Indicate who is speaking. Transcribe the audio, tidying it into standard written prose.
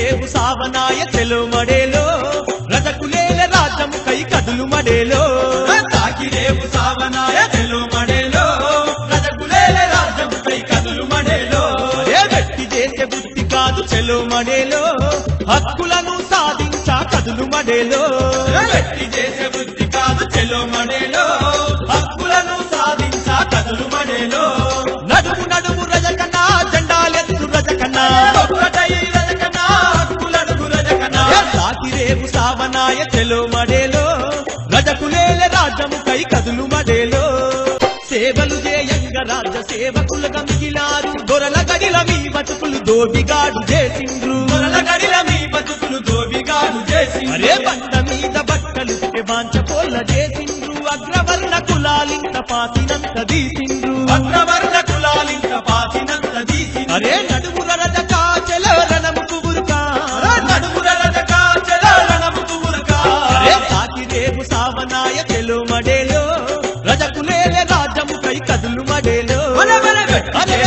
Speaker 1: సాకిరేవు సావనాయ చెలో మడేలో రజకులేల రాజ్యము కై కదులు మడేలో
Speaker 2: సాకిరేవు సావనాయ చెలో మడేలో రజకులేల రాజ్యము కై కదులు మడేలో
Speaker 1: వ్యక్తి చేసే బుద్ధి కాదు చెలో మడేలో హక్కులను సాధించా కదులు మడేలో
Speaker 2: వ్యక్తి చేసే బుద్ధి కాదు చెలో మడేలో హక్కులను సాధించా కదులు మడేలో
Speaker 1: నడుము నడుము రజకన్నా జెండాలెత్తు రజకన్నా
Speaker 2: ఒక్కటై రజకన్నా హక్కులను రజకన్నా
Speaker 1: సాకిరేవు సావనాయ చెలో మడేలో రజకులేల రాజ్యము కై కదులు మడేలో సేవలు చేయంగ రాజ్య సేవకులుగా మిగిలారు దొరల గడిల మీ బతుకులు దోబిగాడు చేసిండ్రు
Speaker 2: దొరల గడిల మీ బతుకులు దోబిగాడు చేసి
Speaker 1: అరే బండ మీద బట్టలు బాంచ పోల్ల చేసిండ్రు అగ్రవర్ణ కులాలింత పాతినంత తీసిండ్రు
Speaker 2: అగ్రవర్ణ కులాలింత పాతినంత తీసి
Speaker 1: అరే నడుముర రజక చెలో రణముకు ఉరుకా
Speaker 2: నడుముర రజక చెలో రణముకు ఉరుకా
Speaker 1: అరే సాకిరేవు సావనాయ చెలో మడేలో రజకులేల రాజ్యము కై కదులు మడేలో
Speaker 2: అరే